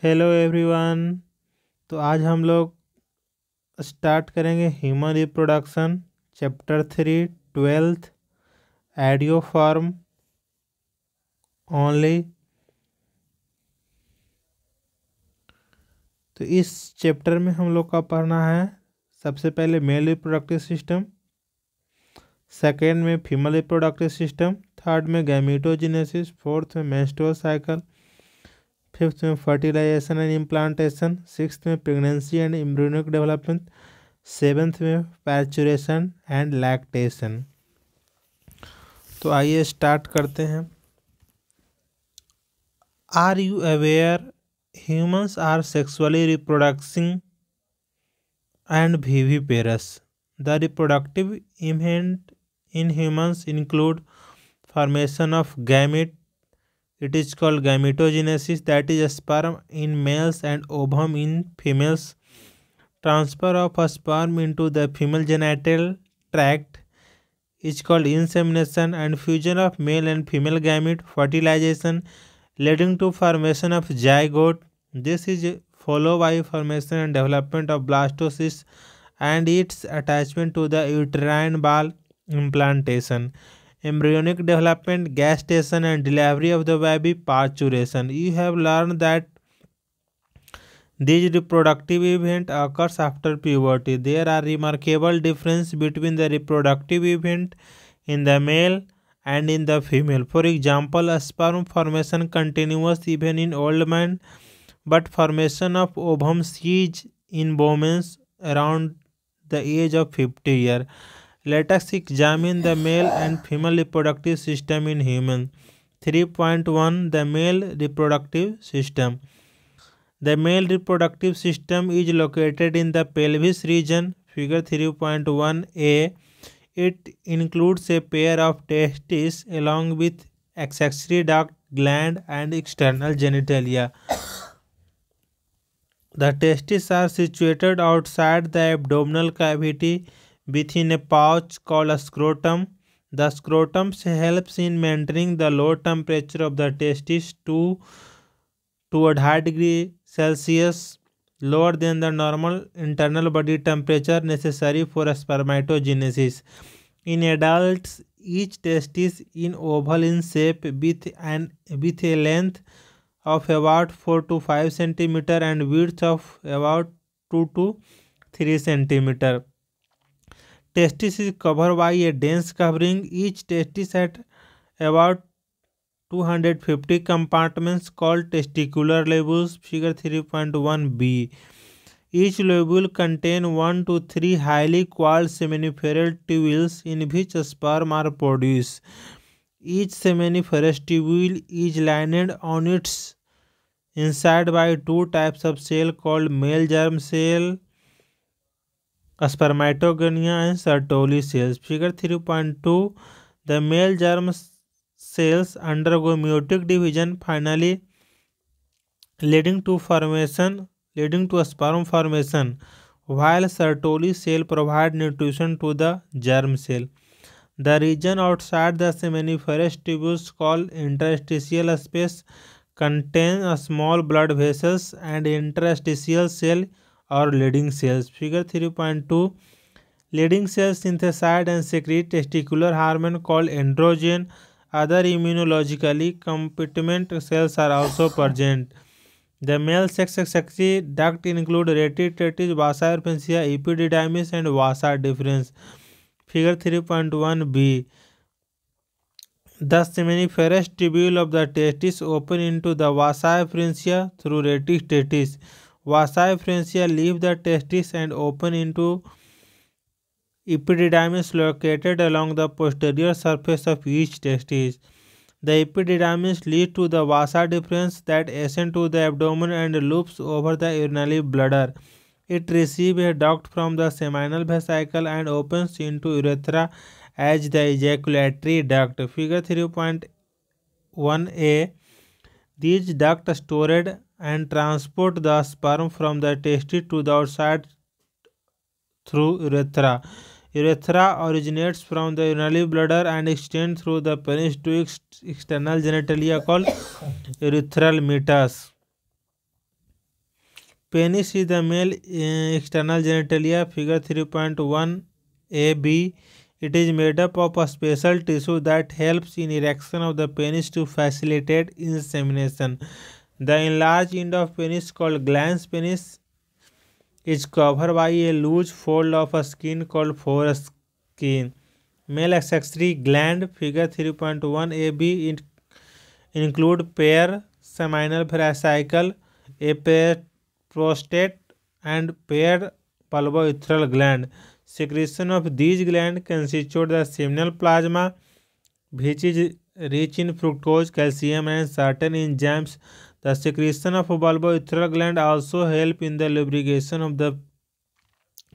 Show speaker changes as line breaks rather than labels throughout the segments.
Hello everyone. तो आज हम लोग स्टार्ट करेंगे human reproduction chapter 3 12th audio form only. तो इस चैप्टर में हम लोग का पढ़ना है सबसे पहले मेल रिप्रोडक्टिव सिस्टम, सेकेंड में फीमेल रिप्रोडक्टिव सिस्टम, थर्ड में गैमेटोजेनेसिस, फोर्थ में मेंस्ट्रुअल साइकिल, फिफ्थ में फर्टिलाइजेशन एंड इम्प्लांटेशन, सिक्स्थ में pregnancy and embryonic development, seventh में पैचुरेशन एंड लैक्टेशन। तो आइए स्टार्ट करते हैं। Are you aware humans are sexually reproducing and viviparous? The reproductive event in humans include formation of gamete. It is called gametogenesis, that is sperm in males and ovum in females. Transfer of a sperm into the female genital tract is called insemination, and fusion of male and female gamete, fertilization, leading to formation of zygote. This is followed by formation and development of blastocyst and its attachment to the uterine wall, implantation, embryonic development, gestation and delivery of the baby, parturition. You have learned that these reproductive event occurs after puberty. There are remarkable difference between the reproductive event in the male and in the female. For example, sperm formation continues even in old men, but formation of ovum ceases in women around the age of 50 years. Let us examine the male and female reproductive system in humans. 3.1 The male reproductive system. The male reproductive system is located in the pelvis region, figure 3.1a. It includes a pair of testes along with accessory duct, gland and external genitalia. The testes are situated outside the abdominal cavity within a pouch called a scrotum. The scrotum helps in maintaining the low temperature of the testes to a high degree Celsius, lower than the normal internal body temperature necessary for spermatogenesis. In adults, each testis is oval in shape with a length of about 4 to 5 centimeter and width of about 2 to 3 centimeter. Testis is covered by a dense covering. Each testis at about 250 compartments called testicular lobules, figure 3.1b. Each lobule contains 1 to 3 highly coiled seminiferal tubules in which sperm are produced. Each seminiferous tubule is lined on its inside by two types of cell called male germ cell, spermatogonia and Sertoli cells. Figure 3.2 The male germ cells undergo meiotic division, finally leading to sperm formation, while Sertoli cell provide nutrition to the germ cell. The region outside the seminiferous tubules called interstitial space contains small blood vessels and interstitial cell or leading cells. Figure 3.2 Leading cells synthesize and secrete testicular hormone called androgen. Other immunologically competent cells are also present. The male sex excretory duct include retinatis, vasa efferentia, epididymis and vasa deferens. Figure 3.1b The seminiferous tubule of the testis open into the vasa efferentia through retinatis. Vasa efferentia leave the testis and open into epididymis located along the posterior surface of each testis. The epididymis leads to the vasa deferens that ascend to the abdomen and loops over the urinary bladder. It receives a duct from the seminal vesicle and opens into urethra as the ejaculatory duct. Figure 3.1a These ducts stored and transport the sperm from the testis to the outside through urethra. Urethra originates from the urinary bladder and extends through the penis to external genitalia called urethral meatus. Penis is the male external genitalia. Figure 3.1a-b. It is made up of a special tissue that helps in erection of the penis to facilitate insemination. The enlarged end of penis, called glans penis, is covered by a loose fold of a skin called foreskin. Male accessory gland. Figure 3.1a-b. Include pair seminal vesicle, a pair prostate, and paired pulvourethral gland. Secretion of these glands constitute the seminal plasma, which is rich in fructose, calcium, and certain enzymes. The secretion of pulvourethral gland also help in the lubrication of the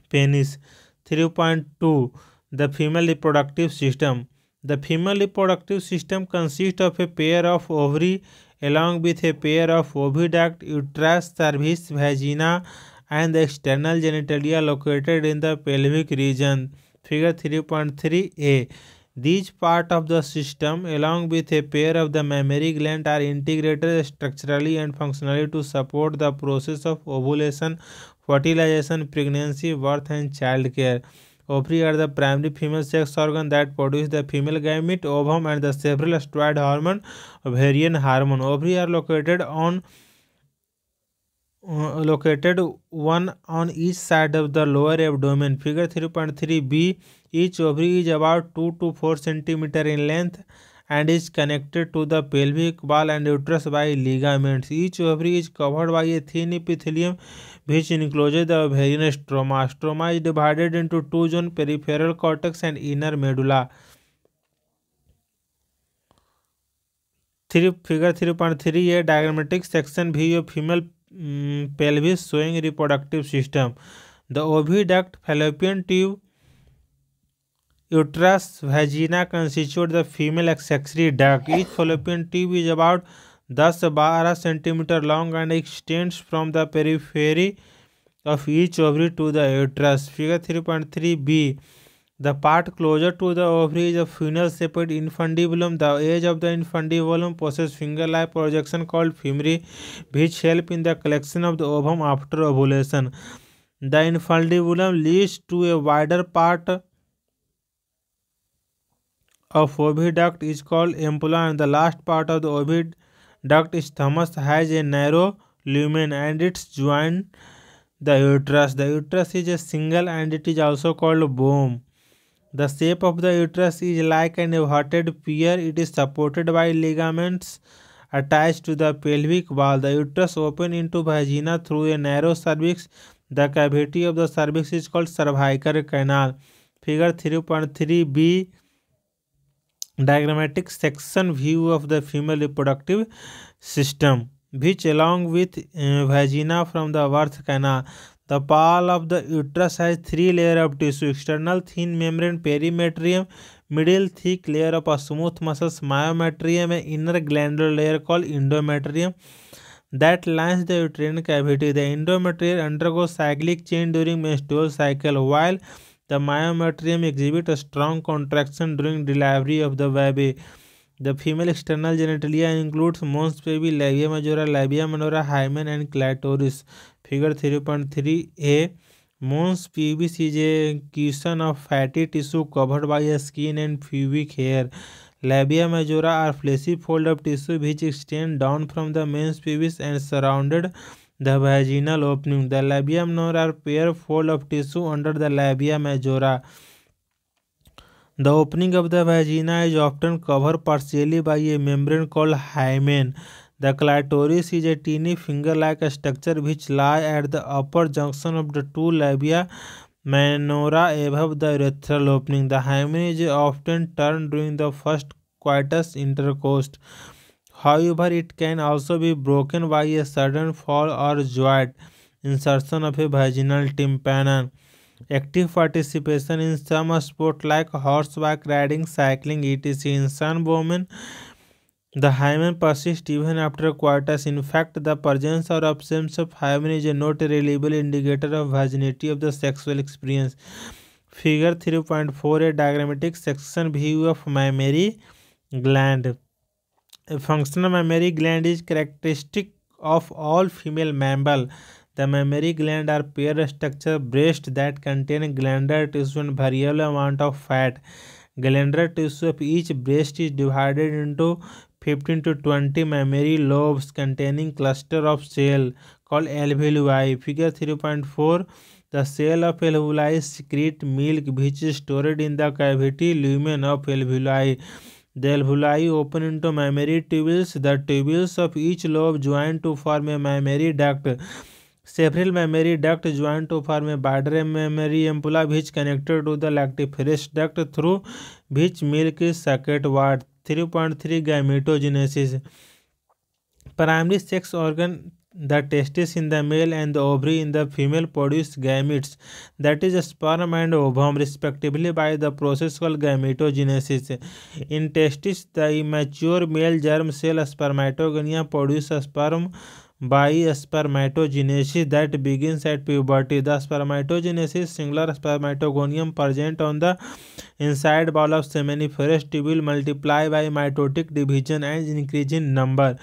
penis. 3.2. The female reproductive system. The female reproductive system consists of a pair of ovary along with a pair of oviduct, uterus, cervix, vagina, and the external genitalia located in the pelvic region. Figure 3.3a. These part of the system, along with a pair of the mammary gland, are integrated structurally and functionally to support the process of ovulation, fertilization, pregnancy, birth, and child care. Ovary are the primary female sex organ that produce the female gamete, ovum, and the several steroid hormone, ovarian hormone. Ovary are located one on each side of the lower abdomen. Figure 3.3b. Each ovary is about 2 to 4 cm in length and is connected to the pelvic wall and uterus by ligaments. Each ovary is covered by a thin epithelium which encloses the ovarian stroma. Stroma is divided into two zones, peripheral cortex and inner medulla. Figure 3.3a. Diagrammatic section view of female pelvis showing reproductive system. The oviduct, fallopian tube, uterus, vagina constitute the female accessory duct. Each fallopian tube is about 10-12 cm long and extends from the periphery of each ovary to the uterus. Figure 3.3b. The part closer to the ovary is a funnel-shaped infundibulum. The edge of the infundibulum possesses finger-like projection called femori, which help in the collection of the ovum after ovulation. The infundibulum leads to a wider part of oviduct is called ampulla, and the last part of the oviduct isthmus has a narrow lumen and it's joined the uterus. The uterus is a single and it is also called womb. The shape of the uterus is like an inverted pear. It is supported by ligaments attached to the pelvic wall. The uterus opens into vagina through a narrow cervix. The cavity of the cervix is called cervical canal. Figure 3.3b. Diagrammatic section view of the female reproductive system, which along with vagina from the birth canal. The wall of the uterus has 3 layers of tissue: external thin membrane perimetrium, middle thick layer of a smooth muscles myometrium, and inner glandular layer called endometrium that lines the uterine cavity. The endometrium undergoes cyclic change during menstrual cycle, while the myometrium exhibits a strong contraction during delivery of the baby. The female external genitalia includes mons baby, labia majora, labia minora, hymen, and clitoris. Figure 3.3a. Mons pubis is a cushion of fatty tissue covered by a skin and pubic hair. Labia majora are fleshy fold of tissue which extend down from the mons pubis and surrounded the vaginal opening. The labia minora are pair fold of tissue under the labia majora. The opening of the vagina is often covered partially by a membrane called hymen. The clitoris is a teeny finger-like structure which lies at the upper junction of the two labia minora above the urethral opening. The hymen is often turned during the first coitus intercourse. However, it can also be broken by a sudden fall or joint insertion of a vaginal tympanum. Active participation in some sport like horseback riding, cycling, etc. In some women, the hymen persists even after coitus. In fact, the presence or absence of hymen is not a reliable indicator of virginity of the sexual experience. Figure 3.4, a diagrammatic section view of mammary gland. A functional mammary gland is characteristic of all female mammal. The mammary gland are pair structure breast that contain glandular tissue and variable amount of fat. Glandular tissue of each breast is divided into 15 to 20 mammary lobes containing cluster of cell called alveoli. Figure 3.4. The cell of alveoli secrete milk which is stored in the cavity lumen of alveoli. The alveoli open into mammary tubules. The tubules of each lobe join to form a mammary duct. Several mammary ducts join to form a broader mammary ampulla which connected to the lactiferous duct through which milk is sucked out. 3.3 Gametogenesis. Primary sex organ, the testis in the male and the ovary in the female produce gametes, that is sperm and ovum respectively by the process called gametogenesis. In testis, the immature male germ cell spermatogonia produce sperm by spermatogenesis that begins at puberty. The spermatogenesis singular spermatogonium present on the inside wall of seminiferous tubule multiply by mitotic division and increase in number.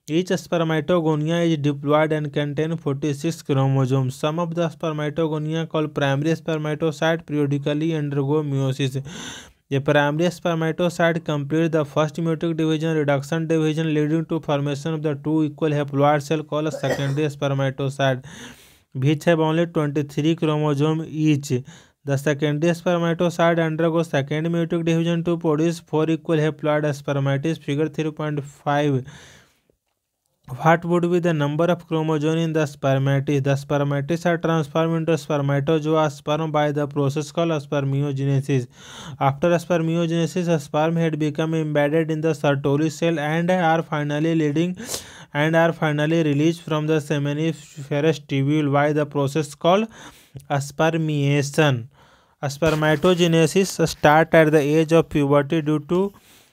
Each spermatogonia is diploid and contain 46 chromosomes. Some of the spermatogonia called primary spermatocyte periodically undergo meiosis. A primary spermatocyte completes the first meiotic division, reduction division leading to formation of the two equal haploid cells called a secondary spermatocyte, which have only 23 chromosomes each. The secondary spermatocyte undergoes second meiotic division to produce 4 equal haploid spermatids. Figure 3.5. What would be the number of chromosomes in the spermatids? The spermatids are transformed into spermatozoa sperm by the process called spermiogenesis. After spermiogenesis, a sperm head become embedded in the Sertoli cell and are finally released from the seminiferous tubule by the process called spermiation. Spermatogenesis starts at the age of puberty due to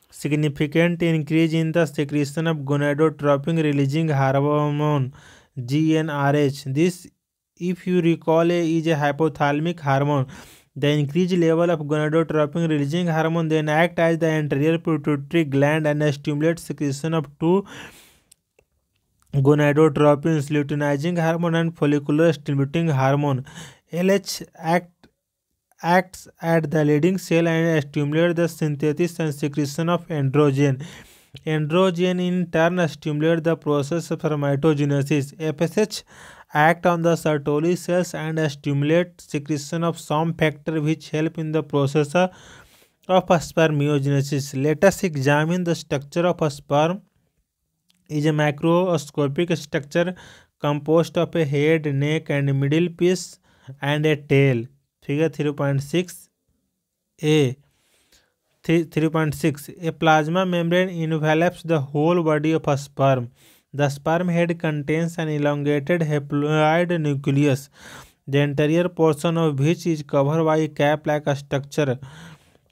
significant increase in the secretion of gonadotropin releasing hormone GnRH. This, if you recall, is a hypothalamic hormone. The increased level of gonadotropin releasing hormone then act as the anterior pituitary gland and stimulate secretion of two gonadotropins, luteinizing hormone and follicular stimulating hormone. LH acts at the leading cell and stimulates the synthesis and secretion of androgen. Androgen in turn stimulates the process of spermatogenesis. FSH act on the Sertoli cells and stimulate secretion of some factor which help in the process of spermiogenesis. Let us examine the structure of a sperm. Is a macroscopic structure composed of a head, neck and middle piece and a tail. Figure 3.6 A. 3.6. A plasma membrane envelops the whole body of a sperm. The sperm head contains an elongated haploid nucleus, the anterior portion of which is covered by a cap-like structure,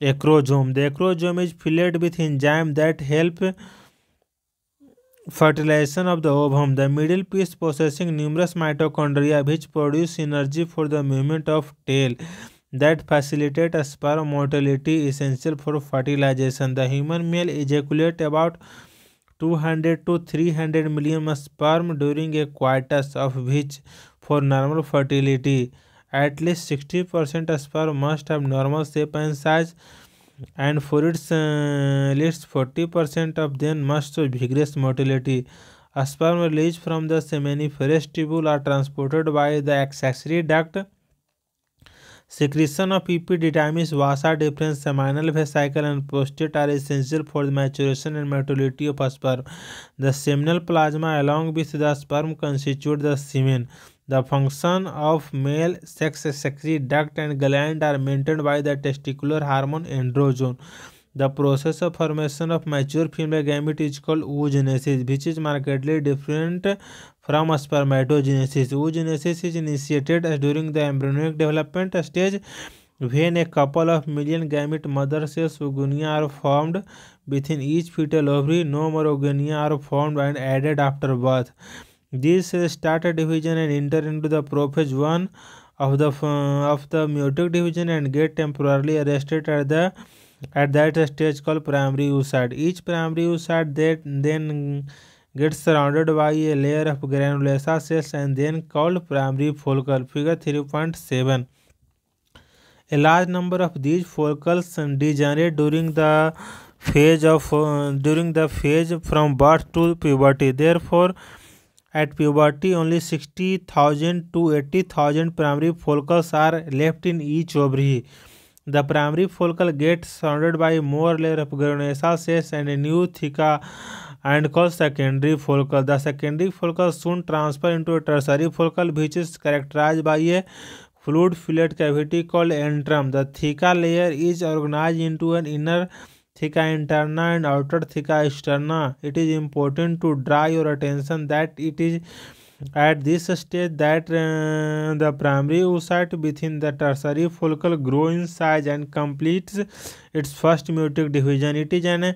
acrosome. The acrosome is filled with enzymes that help fertilization of the ovum. The middle piece possessing numerous mitochondria which produce energy for the movement of tail that facilitate sperm motility essential for fertilization. The human male ejaculates about 200 to 300 million sperm during a coitus, of which for normal fertility at least 60% sperm must have normal shape and size, and for its least 40% of them must show vigorous motility. Sperm released from the seminiferous tubule are transported by the accessory duct. Secretion of epididymis, vasa deferens, seminal vesicle and prostate are essential for the maturation and motility of sperm. The seminal plasma along with the sperm constitute the semen. The function of male sex accessory duct and gland are maintained by the testicular hormone androgen. The process of formation of mature female gamete is called oogenesis, which is markedly different from spermatogenesis. Oogenesis is initiated during the embryonic development stage when a couple of million gamete mother cells oogonia are formed within each fetal ovary. No more oogonia are formed and added after birth. These cells start division and enter into the prophase 1 of the meiotic division and get temporarily arrested at that stage called primary oocyte. Each primary oocyte then gets surrounded by a layer of granulosa cells and then called primary follicle. Figure 3.7. A large number of these follicles degenerate during the phase from birth to puberty. Therefore, at puberty, only 60,000 to 80,000 primary follicles are left in each ovary. The primary follicle gets surrounded by more layer of granulosa cells and a new theca and called secondary follicle. The secondary follicle soon transfer into a tertiary follicle, which is characterized by a fluid-filled cavity called antrum. The theca layer is organized into an inner theca interna and outer theca externa. It is important to draw your attention that it is at this stage that the primary oocyte within the tertiary follicle grows in size and completes its first meiotic division. It is an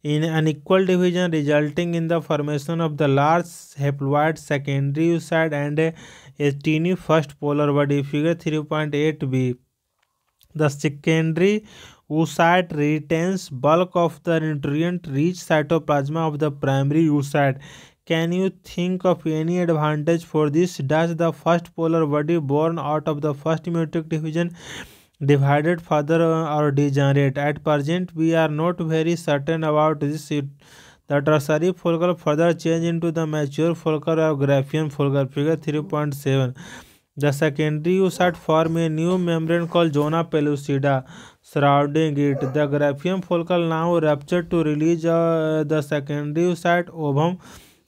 unequal division resulting in the formation of the large haploid secondary oocyte and a teeny first polar body. Figure 3.8b. The secondary oocyte retains bulk of the nutrient-rich cytoplasm of the primary oocyte. Can you think of any advantage for this? Does the first polar body born out of the first meiotic division divided further or degenerate? At present, we are not very certain about this. The tertiary follicle further change into the mature follicle or Graafian follicle. Figure 3.7. The secondary oocyte form a new membrane called zona pellucida surrounding it. The Graafian follicle now ruptured to release the secondary oocyte ovum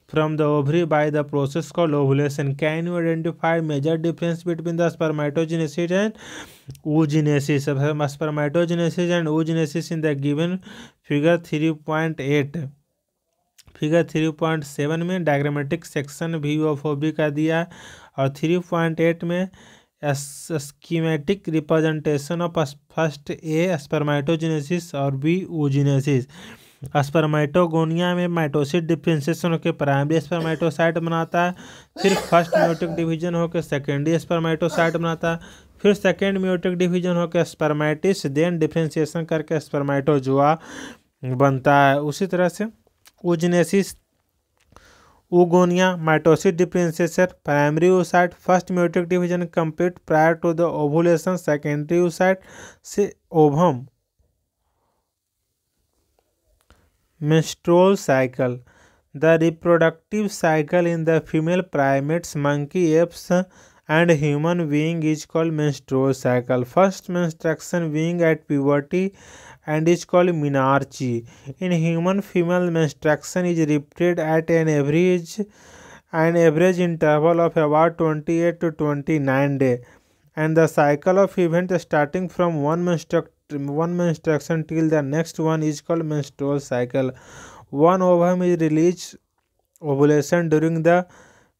from the ovary by the process called ovulation. Can you identify major difference between the spermatogenesis and oogenesis? Spermatogenesis and oogenesis in the given figure 3.8. Figure 3.7 में diagrammatic section view of ovary का दिया और 3.8 में schematic representation of first A spermatogenesis और B oogenesis. Spermatogonia में mitosis differentiation होकर primary spermatocyte बनाता है, फिर फर्स्ट मेयोटिक डिवीजन होकर सेकेंडरी स्पर्मेटोसाइट बनाता है, फिर सेकेंड मेयोटिक डिवीजन होकर स्पर्मेटिस, देन डिफरेंशिएशन करके स्पर्मेटोजोआ बनता है. उसी तरह से oogenesis, oogonia, mitosis differentiation, primary oocyte, first meiotic division complete prior to the ovulation, secondary oocyte से ovum. Menstrual cycle. The reproductive cycle in the female primates, monkey, apes and human being is called menstrual cycle. First menstruation being at puberty and is called menarche. In human, female menstruation is repeated at an average interval of about 28 to 29 days, and the cycle of events starting from one menstruation till the next one is called menstrual cycle. One ovum is released ovulation during the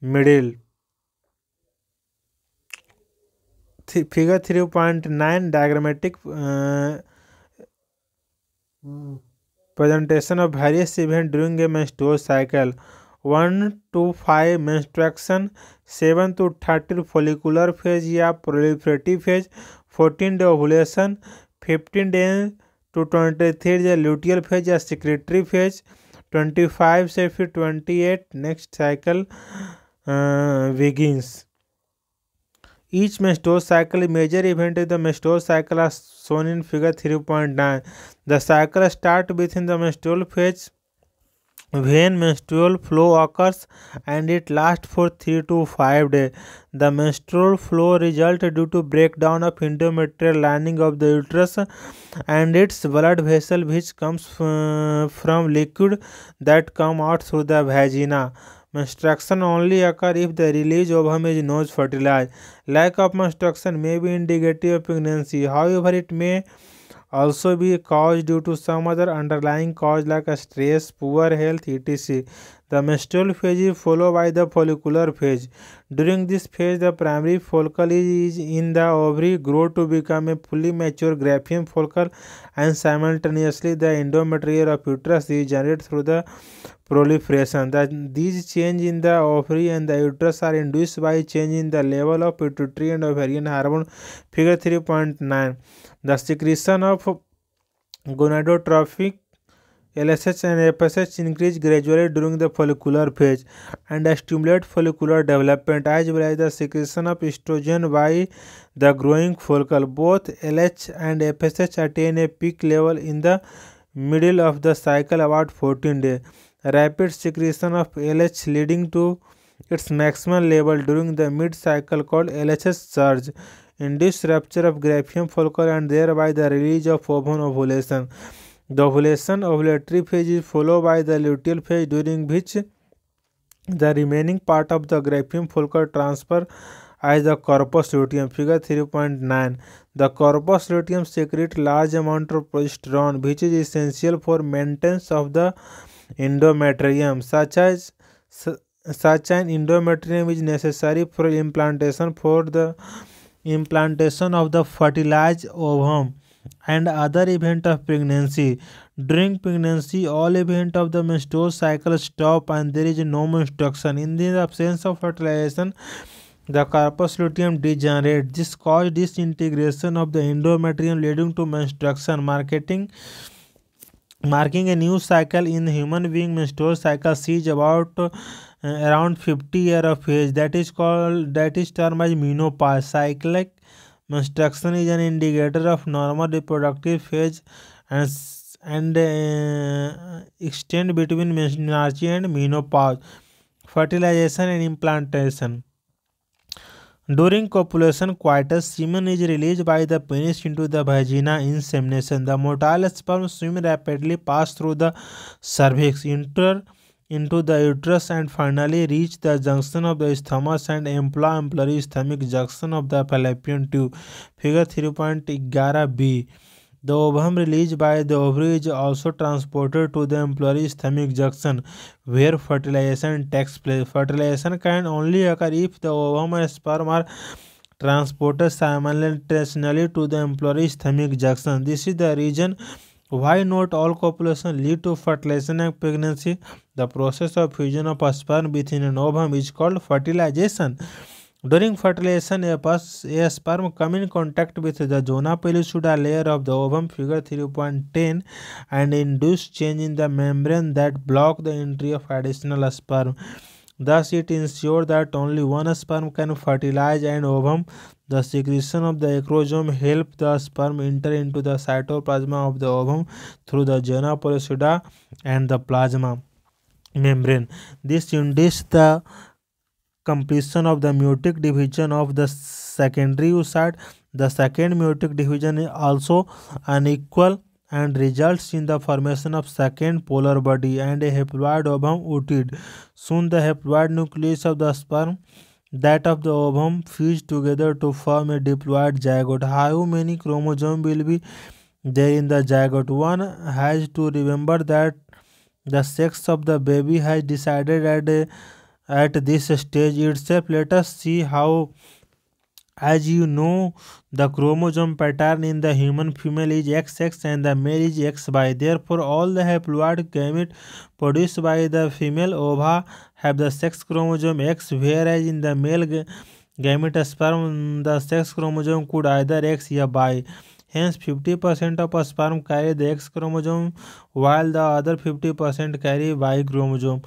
middle. Figure 3.9 diagrammatic presentation of various events during a menstrual cycle. 1 to 5 menstruation, 7 to 13 follicular phase या proliferative phase, 14 day ovulation, 15 day to 23 day luteal phase या secretory phase, 25 से फिर 28 next cycle begins. Each menstrual cycle major event is the menstrual cycle as shown in figure 3.9. The cycle starts within the menstrual phase when menstrual flow occurs and it lasts for 3 to 5 days. The menstrual flow results due to breakdown of endometrial lining of the uterus and its blood vessel which comes from liquid that come out through the vagina. Menstruation only occur if the released ovum is not fertilized. Lack of menstruation may be indicative of pregnancy. However, it may also be caused due to some other underlying cause like stress, poor health, etc. The menstrual phase is followed by the follicular phase. During this phase, the primary follicle is in the ovary grow to become a fully mature Graafian follicle, and simultaneously the endometrium of uterus is generated through the proliferation. These changes in the ovary and the uterus are induced by change in the level of pituitary and ovarian hormone. Figure 3.9. The secretion of gonadotropic LSH and FSH increase gradually during the follicular phase and stimulate follicular development as well as the secretion of estrogen by the growing follicle. Both LH and FSH attain a peak level in the middle of the cycle about 14 days. Rapid secretion of LH leading to its maximum level during the mid-cycle called LHS surge, induced rupture of Graafian follicle and thereby the release of ovulation. The ovulatory phase is followed by the luteal phase during which the remaining part of the Graafian follicle transfer as the corpus luteum. Figure 3.9. The corpus luteum secretes large amount of progesterone which is essential for maintenance of the endometrium. Such an endometrium is necessary for implantation of the fertilized ovum and other event of pregnancy. During pregnancy, all event of the menstrual cycle stop and there is no menstruation. In the absence of fertilization, the corpus luteum degenerates. This causes disintegration of the endometrium leading to menstruation, marking a new cycle in human being. Menstrual cycle sees about around 50 years of age. That is termed as menopause. Cyclic menstruation is an indicator of normal reproductive phase and extend between menarche and menopause. Fertilization and implantation. During copulation coitus, semen is released by the penis into the vagina. Insemination. The motile sperm swim rapidly, pass through the cervix, enter into the uterus and finally reach the junction of the isthmus and ampullary ischemic junction of the fallopian tube. Figure 3.11b. The ovum released by the ovary is also transported to the ampullary ischemic junction where fertilization takes place. Fertilization can only occur if the ovum and sperm are transported simultaneously to the ampullary ischemic junction. This is the reason why not all copulation lead to fertilization and pregnancy. The process of fusion of a sperm within an ovum is called fertilization. During fertilization, a sperm come in contact with the zona pellucida layer of the ovum, figure 3.10, and induce change in the membrane that block the entry of additional sperm. Thus, it ensures that only one sperm can fertilize an ovum. The secretion of the acrosome helps the sperm enter into the cytoplasm of the ovum through the zona pellucida and the plasma membrane. This induces the completion of the meiotic division of the secondary oocyte. The second meiotic division is also unequal and results in the formation of second polar body and a haploid ovum oocyte. Soon the haploid nucleus of the sperm that of the ovum fuse together to form a diploid zygote. How many chromosomes will be there in the zygote? One has to remember that the sex of the baby has decided at this stage itself. Let us see how. As you know, the chromosome pattern in the human female is XX and the male is XY. Therefore, all the haploid gametes produced by the female ova have the sex chromosome X, whereas in the male gamete sperm, the sex chromosome could either X or Y. Hence, 50% of sperm carry the X chromosome, while the other 50% carry Y chromosome.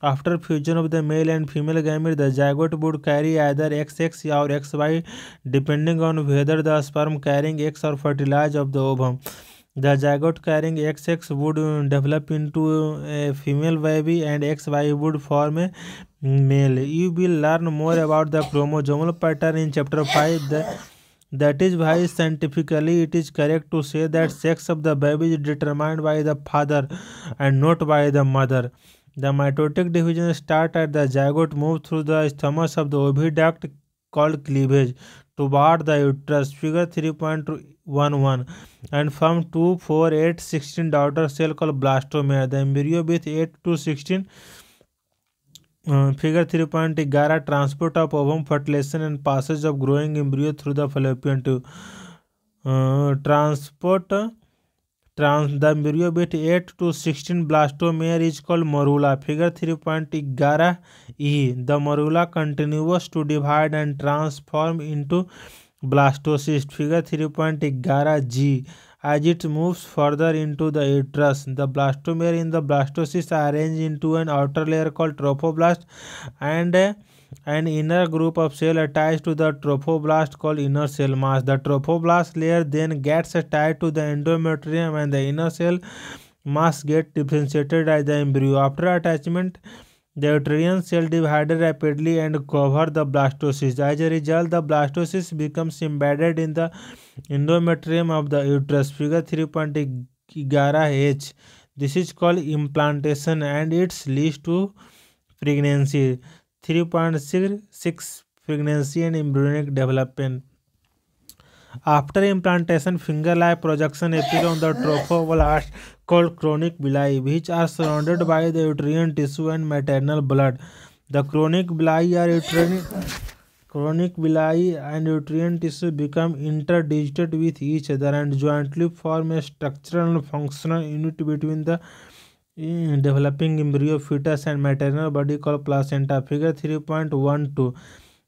After fusion of the male and female gamete, the zygote would carry either XX or XY depending on whether the sperm carrying X or fertilized of the ovum. The zygote carrying XX would develop into a female baby and XY would form a male. You will learn more about the chromosomal pattern in chapter 5. That is why scientifically it is correct to say that sex of the baby is determined by the father and not by the mother. The mitotic division starts at the zygote, move through the isthmus of the oviduct called cleavage toward the uterus, figure 3.11, and form 2, 4, 8, 16 daughter cell called blastomere. The embryo with 8 to 16, figure 3.11, transport of ovum, fertilization and passage of growing embryo through the fallopian tube. The embryo with 8 to 16 blastomere is called morula, figure 3.11e. The morula continues to divide and transform into blastocyst, figure 3.11g. as it moves further into the uterus. The blastomere in the blastocyst are arranged into an outer layer called trophoblast and an inner group of cells attached to the trophoblast called inner cell mass. The trophoblast layer then gets attached to the endometrium and the inner cell mass get differentiated as the embryo. After attachment, the uterine cell divided rapidly and cover the blastocyst. As a result, the blastocyst becomes embedded in the endometrium of the uterus. Figure 3.11H. This is called implantation and it leads to pregnancy. 3.66 Pregnancy and embryonic development. After implantation, finger-like projection appear on the trophoblast called chorionic villi, which are surrounded by the uterine tissue and maternal blood. The chorionic villi and uterine tissue become interdigited with each other and jointly form a structural and functional unit between the developing embryo, fetus, and maternal body called placenta. Figure 3.12.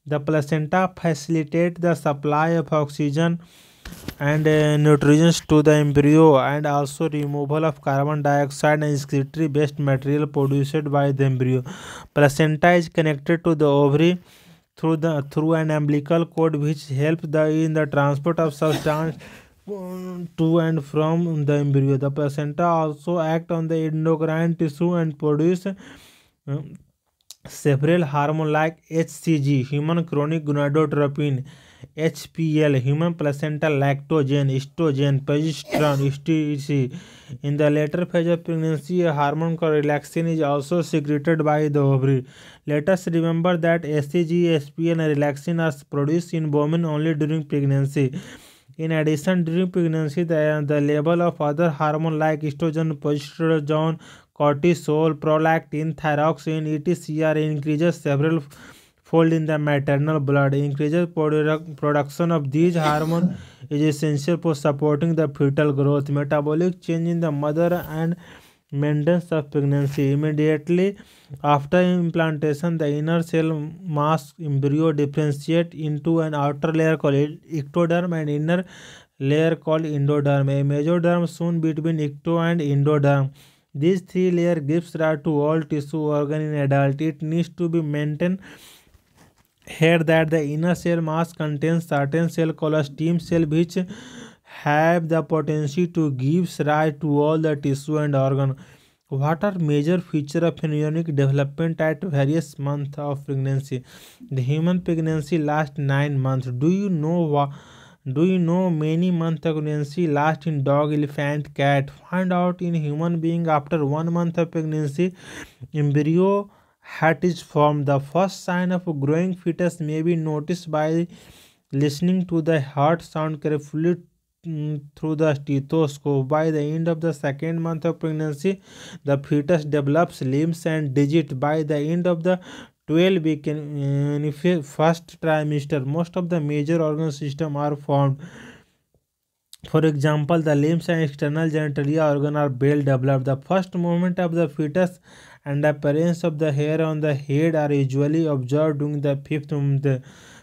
The placenta facilitates the supply of oxygen and nutrients to the embryo and also removal of carbon dioxide and excretory waste material produced by the embryo. Placenta is connected to the ovary through an umbilical cord which helps in the transport of substance to and from the embryo. The placenta also acts on the endocrine tissue and produce several hormones like HCG, human chronic gonadotropin, HPL, human placental lactogen, estrogen, progesterone, etc. In the later phase of pregnancy, a hormone called relaxin is also secreted by the ovary. Let us remember that HCG, HPL, and relaxin are produced in women only during pregnancy. In addition, during pregnancy, the level of other hormones like estrogen, progesterone, cortisol, prolactin, thyroxine, etc. increases several fold in the maternal blood. Increases production of these hormones is essential for supporting the fetal growth. Metabolic change in the mother and maintenance of pregnancy. Immediately after implantation, the inner cell mass embryo differentiate into an outer layer called ectoderm and inner layer called endoderm. A mesoderm soon between ecto and endoderm. These three layers gives rise to all tissue organ in adult. It needs to be maintained here that the inner cell mass contains certain cell called stem cell which have the potential to give rise to all the tissue and organ. What are major features of embryonic development at various months of pregnancy? The human pregnancy lasts 9 months. Do you know many months of pregnancy last in dog, elephant, cat? Find out in human being after 1 month of pregnancy, embryo heart is formed. The first sign of a growing fetus may be noticed by listening to the heart sound carefully through the stethoscope. By the end of the second month of pregnancy, the fetus develops limbs and digits. By the end of the 12-week first trimester, most of the major organ systems are formed. For example, the limbs and external genitalia organ are well developed. The first movement of the fetus and the appearance of the hair on the head are usually observed during the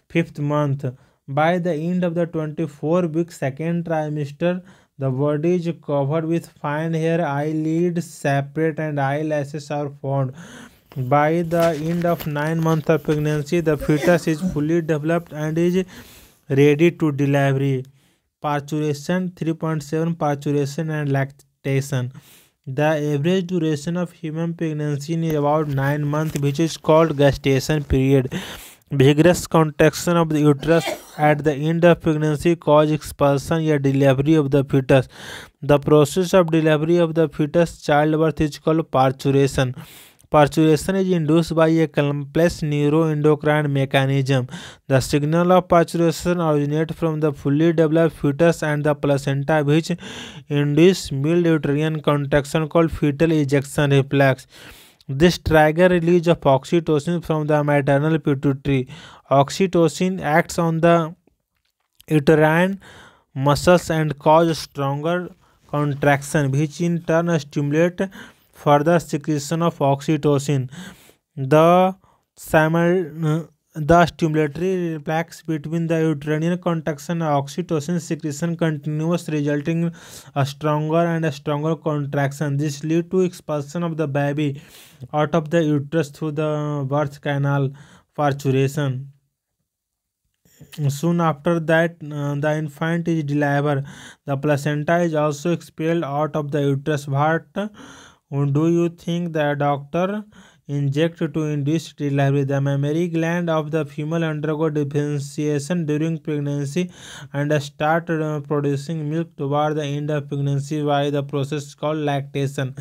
fifth month. By the end of the 24-week second trimester, the body is covered with fine hair, eyelids separate, and eyelashes are formed. By the end of 9 months of pregnancy, the fetus is fully developed and is ready to delivery. Parturition 3.7 Parturition and lactation. The average duration of human pregnancy is about 9 months, which is called gestation period. Vigorous contraction of the uterus at the end of pregnancy cause expulsion or delivery of the fetus. The process of delivery of the fetus childbirth is called parturition. Parturition is induced by a complex neuroendocrine mechanism. The signal of parturition originates from the fully developed fetus and the placenta, which induce mild uterine contraction called fetal ejection reflex. This trigger release of oxytocin from the maternal pituitary. Oxytocin acts on the uterine muscles and cause stronger contraction, which in turn stimulate further secretion of oxytocin. The The stimulatory reflex between the uterine contraction and oxytocin secretion continues, resulting in a stronger and a stronger contraction. This leads to expulsion of the baby out of the uterus through the birth canal parturition. Soon after that, the infant is delivered. The placenta is also expelled out of the uterus. What do you think the doctor inject to induce delivery? The mammary gland of the female undergo differentiation during pregnancy and start producing milk toward the end of pregnancy by the process called lactation.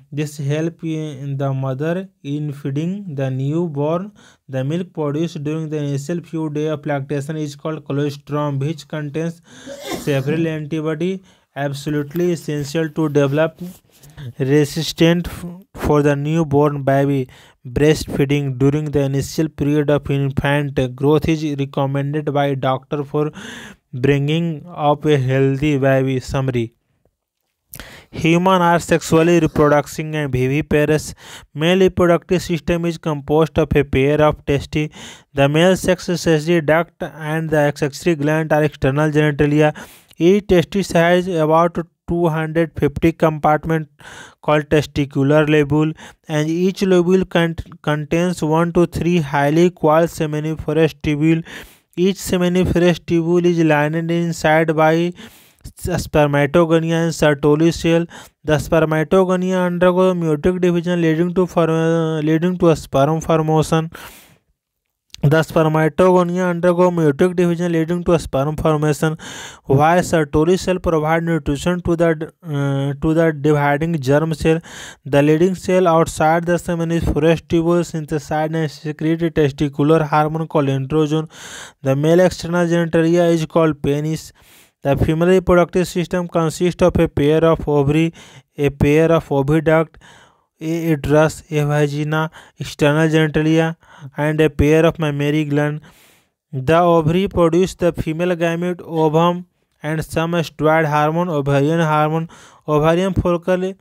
This helps the mother in feeding the newborn. The milk produced during the initial few days of lactation is called colostrum, which contains several antibodies absolutely essential to develop resistant for the newborn baby. Breastfeeding during the initial period of infant growth is recommended by doctor for bringing up a healthy baby. Summary: Humans are sexually reproducing and viviparous. Male reproductive system is composed of a pair of testes. The male sex accessory duct and the accessory gland are external genitalia. Each testis has about 250 compartments called testicular lobule, and each lobule contains 1 to 3 highly coiled seminiferous tubules. Each seminiferous tubule is lined inside by spermatogonia and Sertoli cell. The spermatogonia undergo meiotic division leading to a sperm formation. While Sertoli cell provide nutrition to the dividing germ cell. The leading cell outside the seminiferous tubule synthesize and secrete a testicular hormone called androgen. The male external genitalia is called penis. The female reproductive system consists of a pair of ovary, a pair of oviduct, a uterus, a vagina, external genitalia, and a pair of mammary gland. The ovary produce the female gamete, ovum, and some steroid hormone, ovarian hormone. Ovarian follicle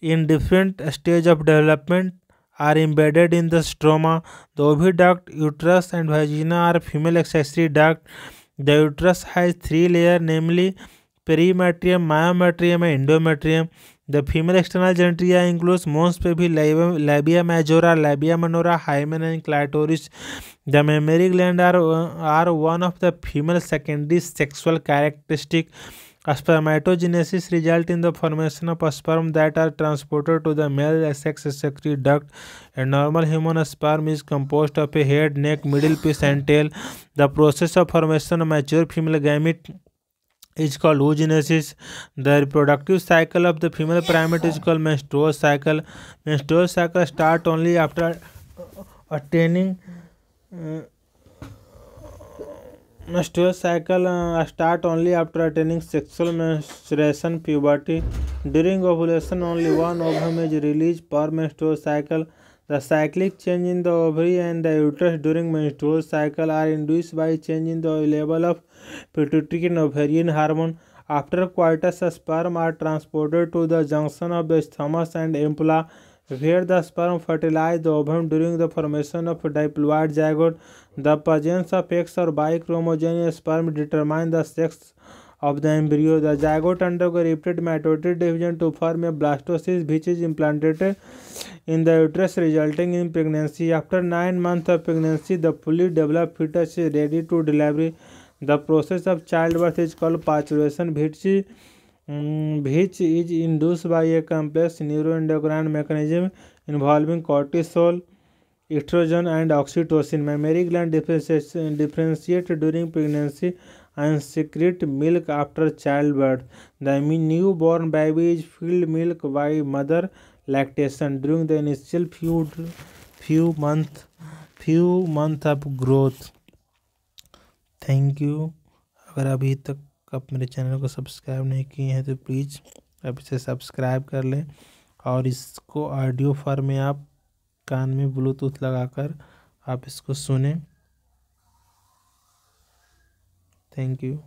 in different stage of development are embedded in the stroma. The oviduct, uterus, and vagina are female accessory duct. The uterus has 3 layers, namely perimetrium, myometrium, and endometrium. The female external genitalia includes mons pelvis, labia majora, labia minora, hymen, and clitoris. The mammary gland are one of the female secondary sexual characteristic. Spermatogenesis results in the formation of sperm that are transported to the male sex secretory duct. A normal human sperm is composed of a head, neck, middle piece, and tail. The process of formation of mature female gamete is called oogenesis. The reproductive cycle of the female primate is called menstrual cycle. Menstrual cycle start only after attaining sexual menstruation puberty. During ovulation, only one ovum is released per menstrual cycle. The cyclic change in the ovary and the uterus during menstrual cycle are induced by change in the level of pituitary and ovarian hormone. After coitus, sperm are transported to the junction of the thymus and ampulla, where the sperm fertilize the ovum during the formation of diploid zygote. The presence of X or Y chromosome sperm determine the sex of the embryo. The zygote undergo repeated mitotic division to form a blastocyst, which is implanted in the uterus, resulting in pregnancy. After 9 months of pregnancy, the fully developed fetus is ready to delivery. The process of childbirth is called parturition, which is induced by a complex neuroendocrine mechanism involving cortisol, estrogen, and oxytocin. Mammary gland differentiate during pregnancy and secrete milk after childbirth. The newborn baby is filled milk by mother lactation during the initial few month of growth. Thank you. अगर अभी तक आप मेरे channel को subscribe नहीं किए हैं तो प्लीज़ आप इसे सब्सक्राइब कर लें, और इसको ऑडियो फॉर्म में आप कान में ब्लूटूथ लगाकर आप इसको सुने। Thank you.